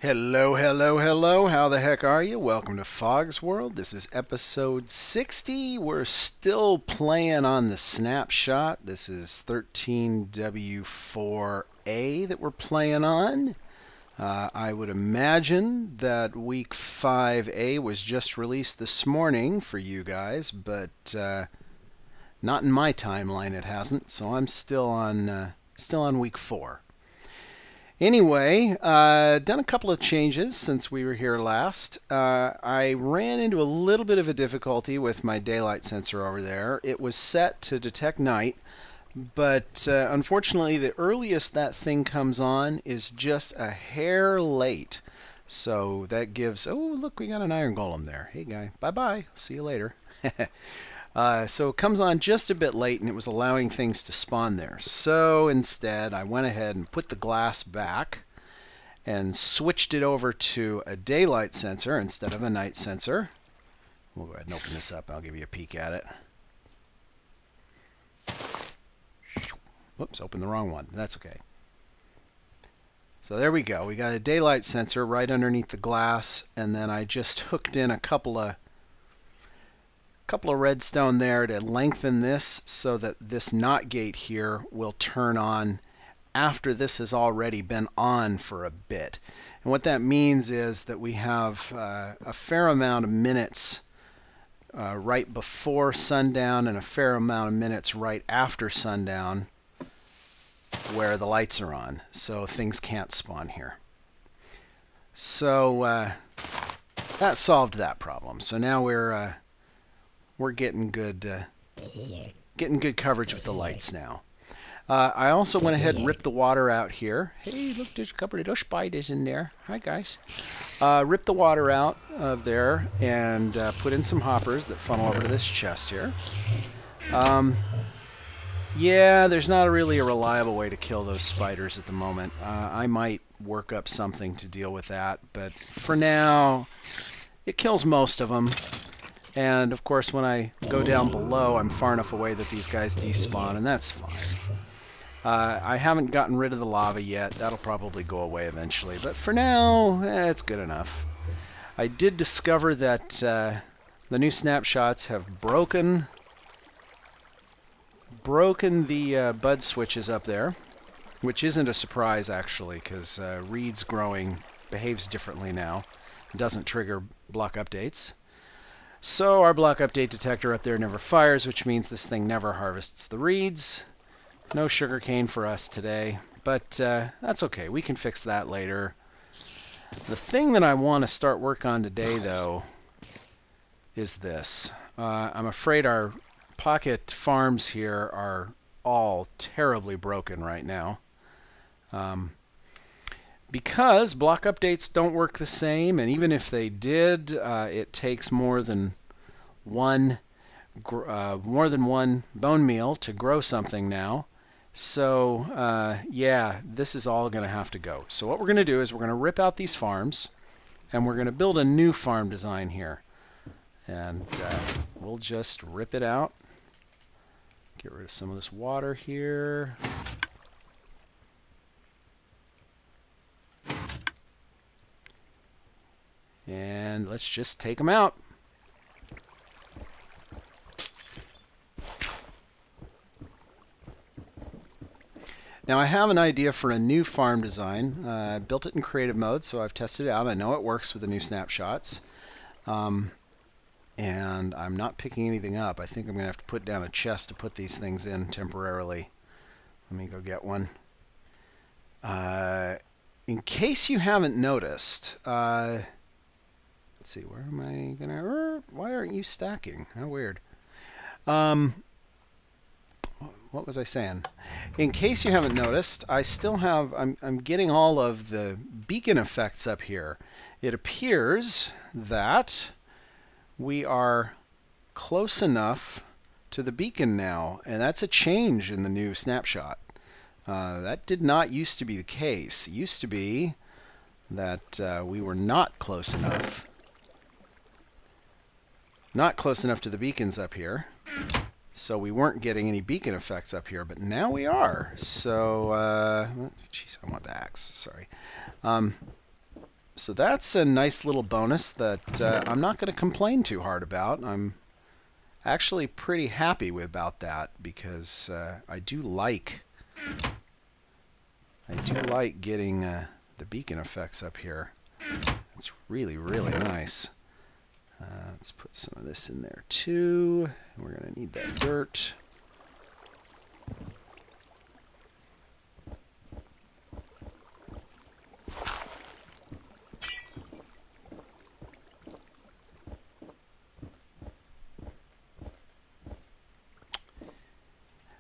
Hello, hello, hello. How the heck are you? Welcome to Fog's World. This is episode 60. We're still playing on the snapshot. This is 13W4A that we're playing on. I would imagine that week 5A was just released this morning for you guys, but not in my timeline it hasn't, so I'm still on week 4. Anyway, done a couple of changes since we were here last. I ran into a little bit of a difficulty with my daylight sensor over there. It was set to detect night, but unfortunately the earliest that thing comes on is just a hair late. So that gives... Oh, look, we got an iron golem there. Hey, guy. Bye-bye. See you later. So it comes on just a bit late, and it was allowing things to spawn there. So instead, I went ahead and put the glass back and switched it over to a daylight sensor instead of a night sensor. We'll go ahead and open this up. I'll give you a peek at it. Whoops, opened the wrong one. That's okay. So there we go. We got a daylight sensor right underneath the glass, and then I just hooked in a couple of redstone there to lengthen this so that this NOT gate here will turn on after this has already been on for a bit. And what that means is that we have a fair amount of minutes right before sundown and a fair amount of minutes right after sundown where the lights are on, so things can't spawn here. So that solved that problem. So now we're getting good coverage with the lights now. I also went ahead and ripped the water out here. Hey, look, there's a couple of those spiders in there. Hi, guys. Ripped the water out of there and put in some hoppers that funnel over to this chest here. Yeah, there's not really a reliable way to kill those spiders at the moment. I might work up something to deal with that, but for now, it kills most of them. And of course, when I go down below, I'm far enough away that these guys despawn, and that's fine. I haven't gotten rid of the lava yet. That'll probably go away eventually, but for now, it's good enough. I did discover that the new snapshots have broken the bud switches up there, which isn't a surprise actually, because reeds growing behaves differently now. It doesn't trigger block updates. So our block update detector up there never fires, which means this thing never harvests the reeds. No sugarcane for us today, but that's okay. We can fix that later. The thing that I want to start work on today, though, is this. I'm afraid our pocket farms here are all terribly broken right now. Because block updates don't work the same, and even if they did, it takes more than one bone meal to grow something now. So yeah, this is all going to have to go. So what we're going to do is we're going to rip out these farms, and we're going to build a new farm design here. And we'll just rip it out. Get rid of some of this water here. And let's just take them out. Now I have an idea for a new farm design. I built it in creative mode, so I've tested it out. I know it works with the new snapshots. And I'm not picking anything up. I think I'm going to have to put down a chest to put these things in temporarily. Let me go get one. In case you haven't noticed... let's see, where am I gonna... Why aren't you stacking? How weird. What was I saying? In case you haven't noticed, I still have... I'm getting all of the beacon effects up here. It appears that we are close enough to the beacon now, and that's a change in the new snapshot. That did not used to be the case. It used to be that we were not close enough. Not close enough to the beacons up here, so we weren't getting any beacon effects up here, but now we are. So, jeez, I want the axe, sorry. So that's a nice little bonus that I'm not going to complain too hard about. I'm actually pretty happy about that because I do like getting the beacon effects up here. It's really, really nice. Let's put some of this in there too. We're going to need that dirt.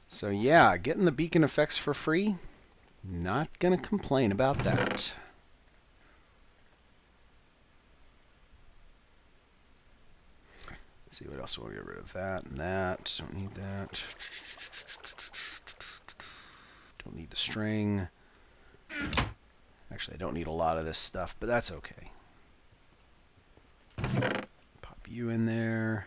So yeah, getting the beacon effects for free, not going to complain about that. Let's see what else we'll get rid of. That and that. Don't need that. Don't need the string. Actually, I don't need a lot of this stuff, but that's okay. Pop you in there.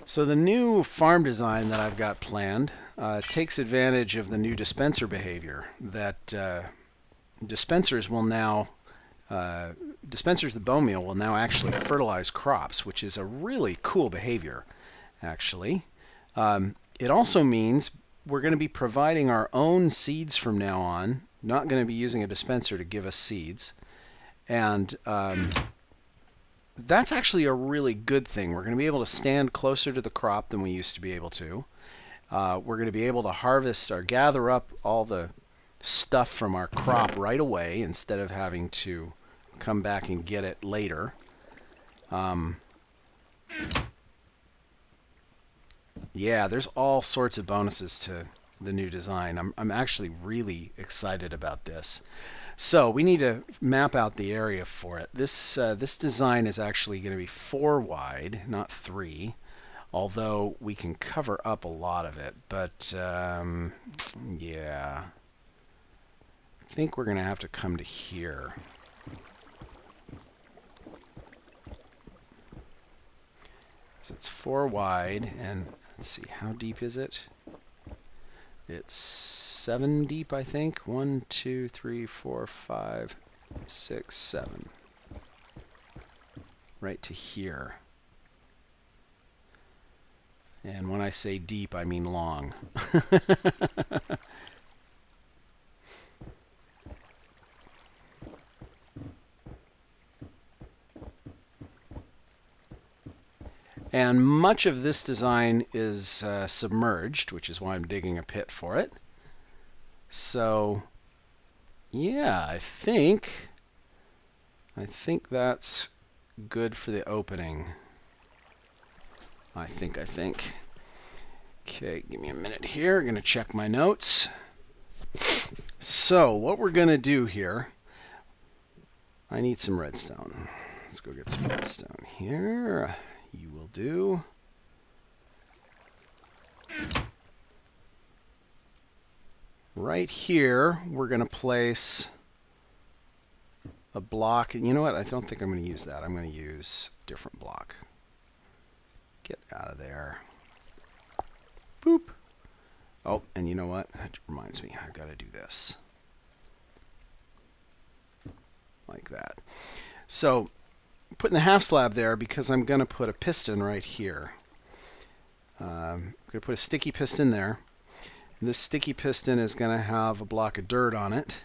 So the new farm design that I've got planned takes advantage of the new dispenser behavior that dispensers will now, dispensers the bone meal will now actually fertilize crops, which is a really cool behavior, actually. It also means we're going to be providing our own seeds from now on, not going to be using a dispenser to give us seeds. And that's actually a really good thing. We're going to be able to stand closer to the crop than we used to be able to. We're going to be able to harvest or gather up all the stuff from our crop right away instead of having to come back and get it later. Yeah, there's all sorts of bonuses to the new design. I'm actually really excited about this. So we need to map out the area for it. This design is actually going to be 4 wide, not 3, although we can cover up a lot of it. But yeah, I think we're going to have to come to here. So it's 4 wide, and let's see, how deep is it? It's 7 deep, I think. 1, 2, 3, 4, 5, 6, 7. Right to here. And when I say deep, I mean long. And much of this design is submerged, which is why I'm digging a pit for it. So, yeah, I think that's good for the opening. I think. Okay, give me a minute here. I'm going to check my notes. So, what we're going to do here, I need some redstone. Let's go get some redstone here. You will do. Right here, we're going to place a block. And you know what? I don't think I'm going to use that. I'm going to use a different block. Get out of there. Boop. Oh, and you know what? That reminds me. I've got to do this. Like that. So, putting the half slab there because I'm going to put a piston right here. I'm going to put a sticky piston there. And this sticky piston is going to have a block of dirt on it.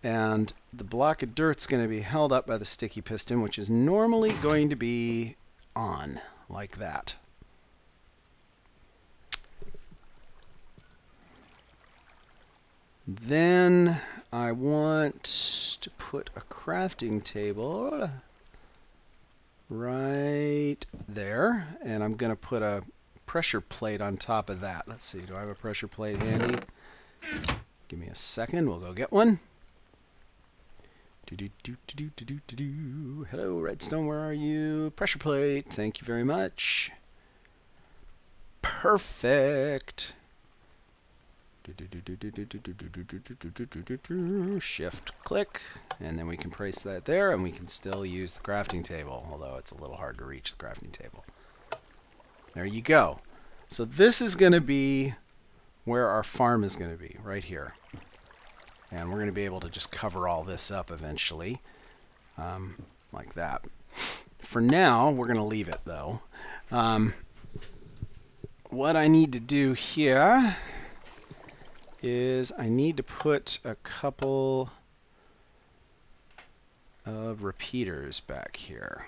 And the block of dirt's going to be held up by the sticky piston, which is normally going to be on, like that. Then I want to put a crafting table right there, and I'm going to put a pressure plate on top of that. Let's see, do I have a pressure plate handy? Give me a second, we'll go get one. Hello, Redstone, where are you? Pressure plate, thank you very much. Perfect. Shift click, and then we can place that there, and we can still use the crafting table, although it's a little hard to reach the crafting table. There you go. So this is going to be where our farm is going to be, right here. And we're going to be able to just cover all this up eventually, like that. For now, we're going to leave it though. What I need to do here is I need to put a couple of repeaters back here.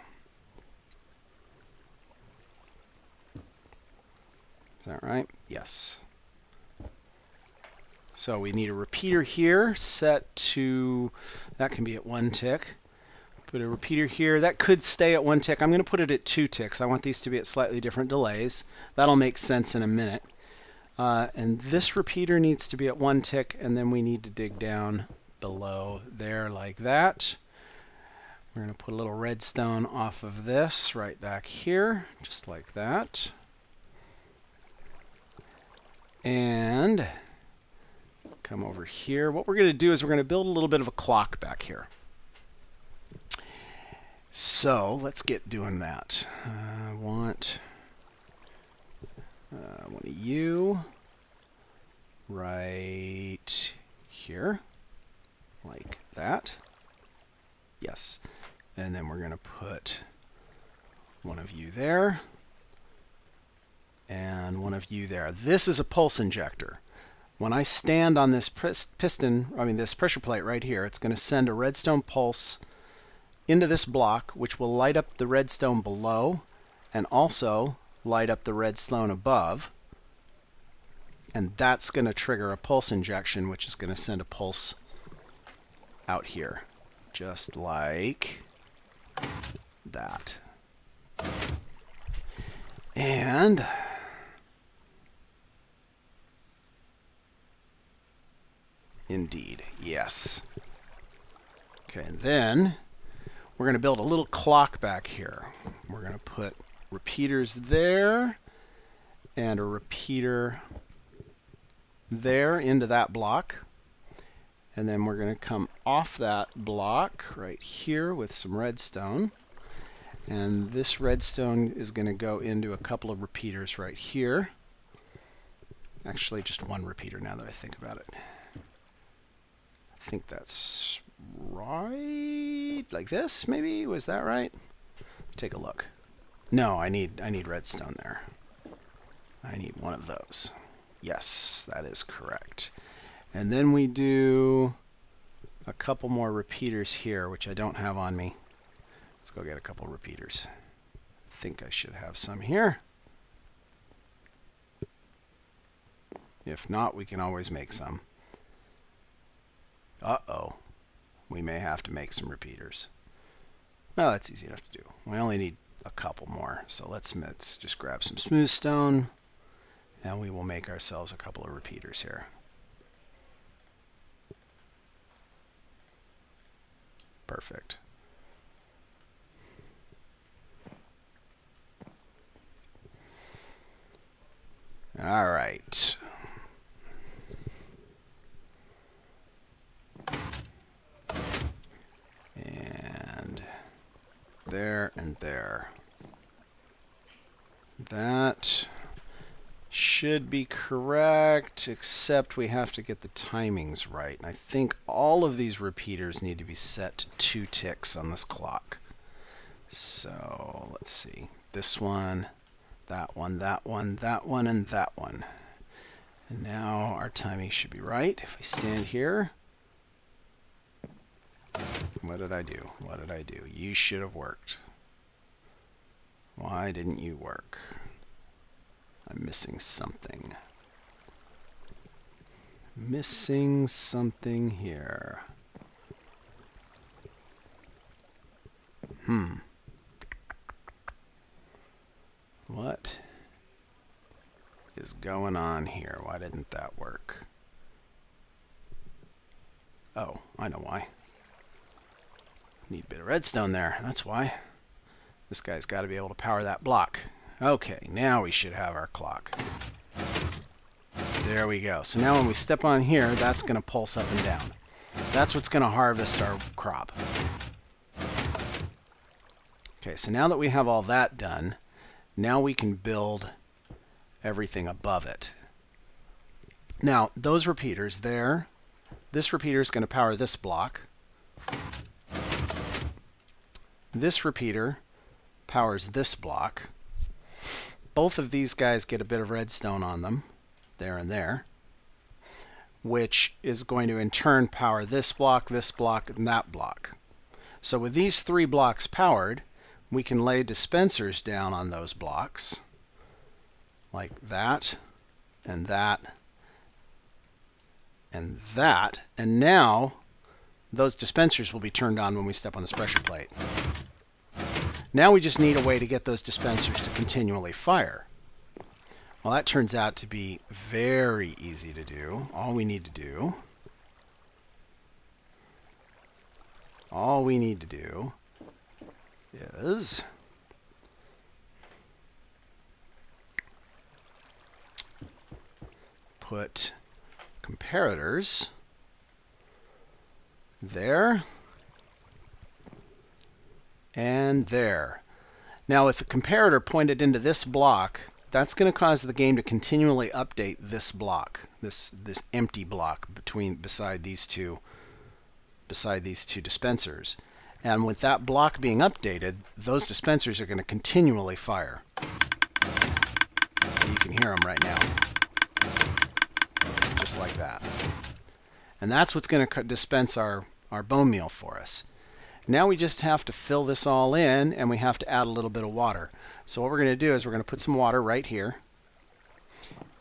Is that right? Yes. So we need a repeater here set to, that can be at 1 tick. Put a repeater here. That could stay at 1 tick. I'm going to put it at 2 ticks. I want these to be at slightly different delays. That'll make sense in a minute. And this repeater needs to be at 1 tick, and then we need to dig down below there like that. We're going to put a little redstone off of this right back here, just like that. And come over here. What we're going to do is we're going to build a little bit of a clock back here. So let's get doing that. I want one of you right here, like that. Yes. And then we're going to put one of you there and one of you there. This is a pulse injector. When I stand on this this pressure plate right here, it's going to send a redstone pulse into this block, which will light up the redstone below and also light up the redstone above. And that's going to trigger a pulse injection, which is going to send a pulse out here, just like that. And indeed, yes. Okay, and then we're going to build a little clock back here. We're going to put repeaters there and a repeater there into that block. And then we're going to come off that block right here with some redstone. And this redstone is going to go into a couple of repeaters right here. Actually, just one repeater now that I think about it. I think that's right. Like this, maybe? Was that right? Take a look. No, I need redstone there. I need one of those. Yes, that is correct. And then we do a couple more repeaters here, which I don't have on me. Let's go get a couple repeaters. I think I should have some here. If not, we can always make some. Uh-oh. We may have to make some repeaters. Well, that's easy enough to do. We only need a couple more. So let's just grab some smooth stone, and we will make ourselves a couple of repeaters here. Perfect. All right. And there and there. That should be correct, except we have to get the timings right. And I think all of these repeaters need to be set to 2 ticks on this clock. So let's see. This one, that one, that one, that one, and that one. And now our timing should be right. If we stand here, what did I do? What did I do? You should have worked. Why didn't you work? I'm missing something. Missing something here. What is going on here? Why didn't that work? Oh, I know why. Need a bit of redstone there. That's why. This guy's got to be able to power that block. Okay, now we should have our clock. There we go. So now when we step on here, that's going to pulse up and down. That's what's going to harvest our crop. Okay, so now that we have all that done, now we can build everything above it. Now, those repeaters there, this repeater is going to power this block. This repeater powers this block. Both of these guys get a bit of redstone on them, there and there, which is going to in turn power this block, and that block. So with these 3 blocks powered, we can lay dispensers down on those blocks, like that, and that, and that, and now those dispensers will be turned on when we step on this pressure plate. Now we just need a way to get those dispensers to continually fire. Well, that turns out to be very easy to do. All we need to do is put comparators there and there. Now with the comparator pointed into this block, that's going to cause the game to continually update this block, this empty block beside these two dispensers. And with that block being updated, those dispensers are going to continually fire. So you can hear them right now. Just like that. And that's what's going to dispense our bone meal for us. Now we just have to fill this all in, and we have to add a little bit of water. So what we're going to do is we're going to put some water right here.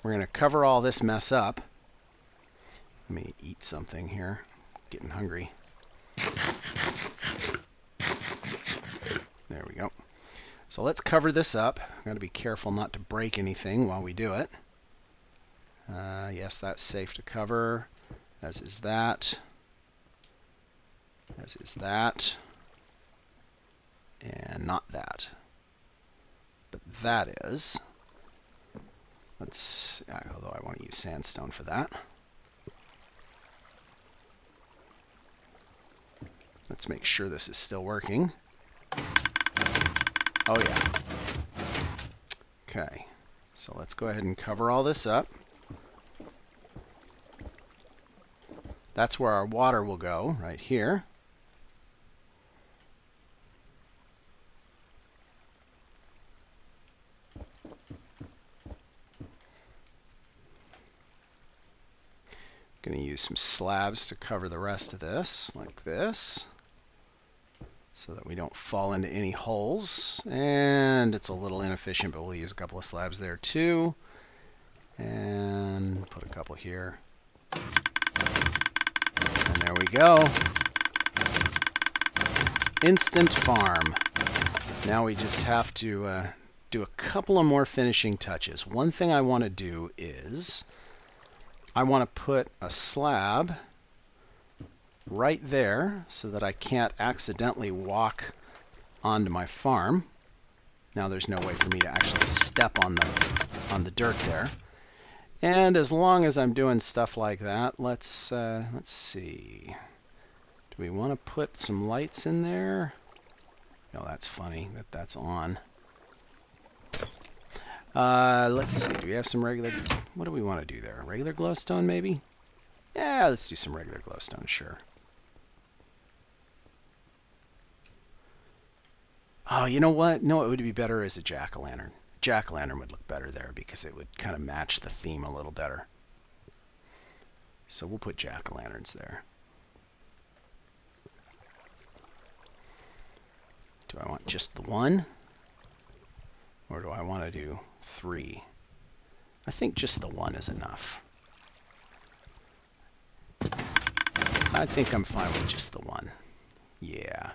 We're going to cover all this mess up. Let me eat something here. I'm getting hungry. There we go. So let's cover this up. I've got to be careful not to break anything while we do it. Yes, that's safe to cover, as is that. As is that, and not that, but that is. Although I want to use sandstone for that. Let's make sure this is still working. Oh yeah. Okay, so let's go ahead and cover all this up. That's where our water will go, right here. Going to use some slabs to cover the rest of this, like this, so that we don't fall into any holes. And it's a little inefficient, but we'll use a couple of slabs there too. And put a couple here. And there we go. Instant farm. Now we just have to do a couple of more finishing touches. One thing I want to do is I want to put a slab right there so that I can't accidentally walk onto my farm. Now there's no way for me to actually step on the dirt there. And as long as I'm doing stuff like that, let's see. Do we want to put some lights in there? No, that's funny that that's on. Let's see. Do we have some regular... What do we want to do there? Regular glowstone, maybe? Yeah, let's do some regular glowstone, sure. Oh, you know what? No, it would be better as a jack-o'-lantern. Jack-o'-lantern would look better there because it would kind of match the theme a little better. So we'll put jack-o'-lanterns there. Do I want just the one? Or do I want to do 3? I think just the one is enough. I think I'm fine with just the one. Yeah.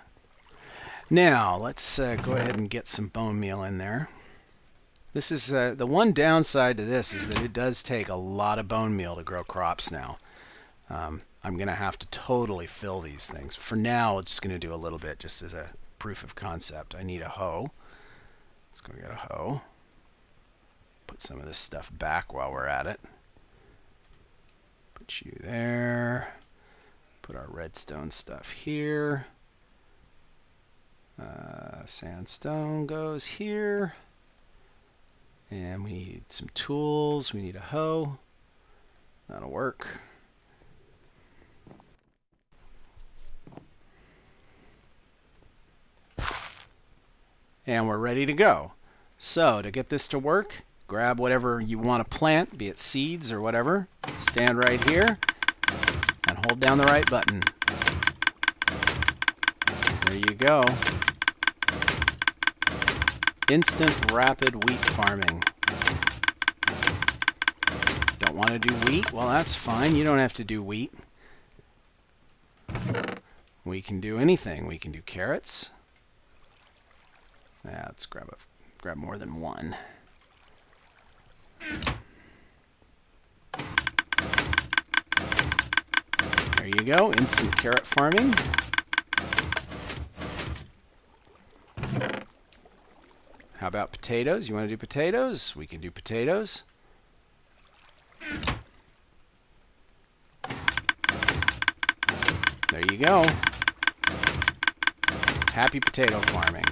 Now, let's go ahead and get some bone meal in there. This is the one downside to this is that it does take a lot of bone meal to grow crops now. I'm going to have to totally fill these things. For now, I'm just going to do a little bit just as a proof of concept. I need a hoe. Let's go get a hoe. Put some of this stuff back while we're at it. Put you there. Put our redstone stuff here. Sandstone goes here. And we need some tools. We need a hoe. That'll work. And we're ready to go. So to get this to work, grab whatever you want to plant, be it seeds or whatever. Stand right here and hold down the right button. There you go. Instant rapid wheat farming. Don't want to do wheat? Well, that's fine. You don't have to do wheat. We can do anything. We can do carrots. Yeah, let's grab more than one. There you go, instant carrot farming. How about potatoes? You want to do potatoes? We can do potatoes. There you go. Happy potato farming.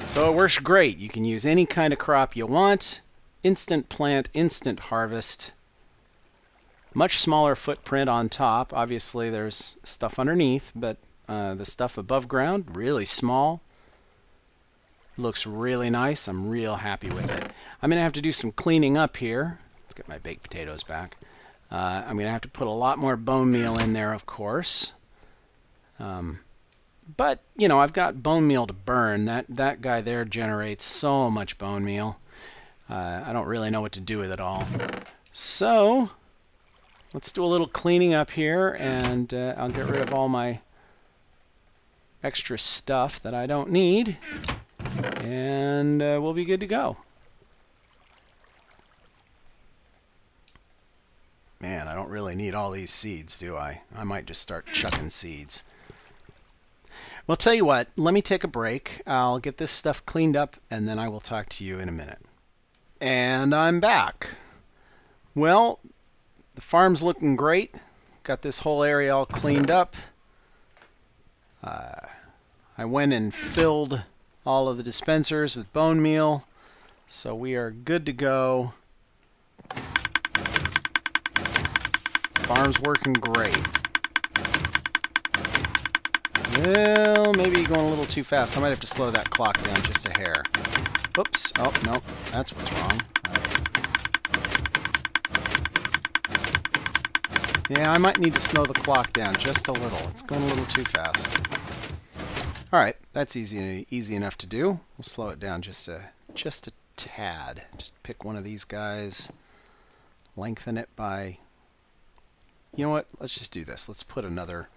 So it works great. You can use any kind of crop you want. Instant plant, instant harvest. Much smaller footprint on top. Obviously there's stuff underneath, but the stuff above ground, really small. Looks really nice. I'm real happy with it. I'm going to have to do some cleaning up here. Let's get my baked potatoes back. I'm going to have to put a lot more bone meal in there, of course. But, you know, I've got bone meal to burn. That guy there generates so much bone meal. I don't really know what to do with it all. So, let's do a little cleaning up here, and I'll get rid of all my extra stuff that I don't need, and we'll be good to go. Man, I don't really need all these seeds, do I? I might just start chucking seeds. Well, tell you what, let me take a break. I'll get this stuff cleaned up, and then I will talk to you in a minute. And I'm back. Well, the farm's looking great. Got this whole area all cleaned up. I went and filled all of the dispensers with bone meal, so we are good to go. Farm's working great. Well, maybe going a little too fast. I might have to slow that clock down just a hair. Oops. Oh, no. That's what's wrong. Yeah, I might need to slow the clock down just a little. It's going a little too fast. All right. That's easy enough to do. We'll slow it down just a tad. Just pick one of these guys. Lengthen it by... You know what? Let's just do this. Let's put another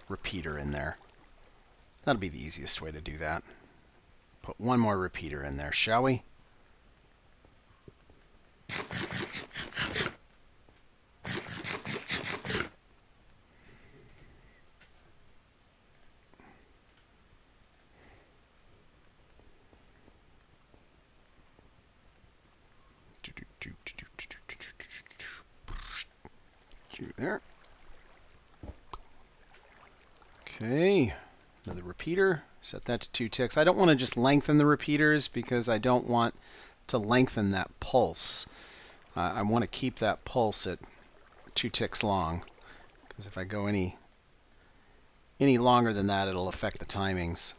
repeater in there. That'll be the easiest way to do that. Put one more repeater in there, shall we? There. Okay, another repeater. Set that to 2 ticks. I don't want to just lengthen the repeaters because I don't want to lengthen that pulse. I want to keep that pulse at 2 ticks long, because if I go any longer than that, it'll affect the timings.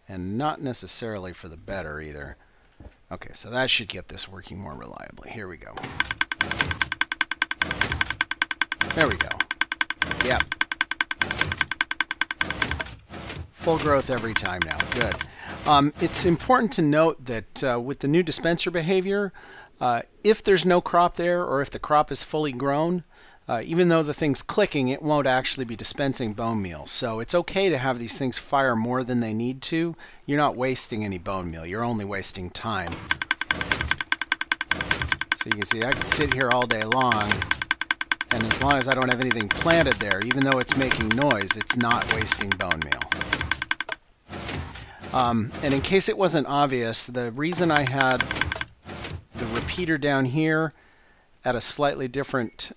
And not necessarily for the better either. Okay, so that should get this working more reliably. Here we go. There we go. Yep. Full growth every time now. Good. It's important to note that with the new dispenser behavior, if there's no crop there, or if the crop is fully grown, even though the thing's clicking, it won't actually be dispensing bone meal. So it's okay to have these things fire more than they need to. You're not wasting any bone meal. You're only wasting time. So you can see I can sit here all day long, and as long as I don't have anything planted there, even though it's making noise, it's not wasting bone meal. And in case it wasn't obvious, the reason I had the repeater down here at a slightly different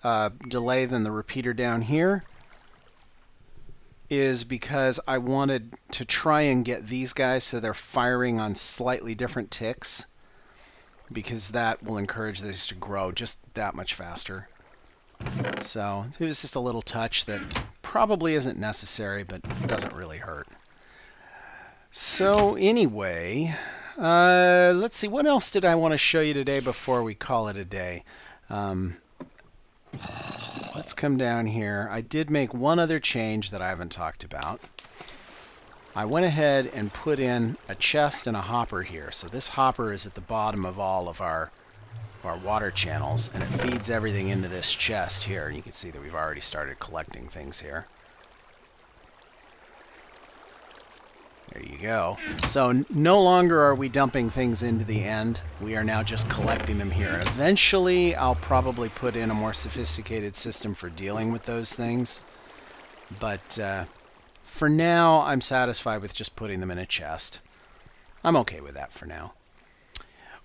delay than the repeater down here is because I wanted to try and get these guys so they're firing on slightly different ticks, because that will encourage these to grow just that much faster. So it was just a little touch that probably isn't necessary, but doesn't really hurt. So anyway, let's see, what else did I want to show you today before we call it a day? Let's come down here. I did make one other change that I haven't talked about. I went ahead and put in a chest and a hopper here. So this hopper is at the bottom of all of our water channels, and it feeds everything into this chest here. You can see that we've already started collecting things here. There you go. So no longer are we dumping things into the end. We are now just collecting them here. Eventually, I'll probably put in a more sophisticated system for dealing with those things. But for now, I'm satisfied with just putting them in a chest. I'm okay with that for now.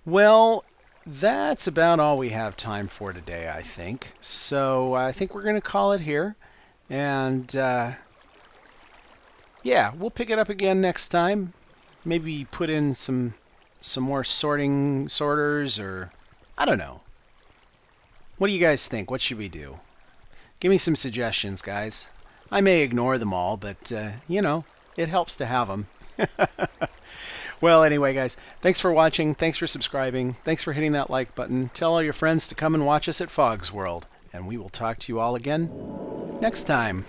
Well, that's about all we have time for today, I think. So I think we're going to call it here. And yeah, we'll pick it up again next time. Maybe put in some more sorters, or I don't know. What do you guys think? What should we do? Give me some suggestions, guys. I may ignore them all, but you know, it helps to have them. Well, anyway, guys, thanks for watching. Thanks for subscribing. Thanks for hitting that like button. Tell all your friends to come and watch us at Fog's World, and we will talk to you all again next time.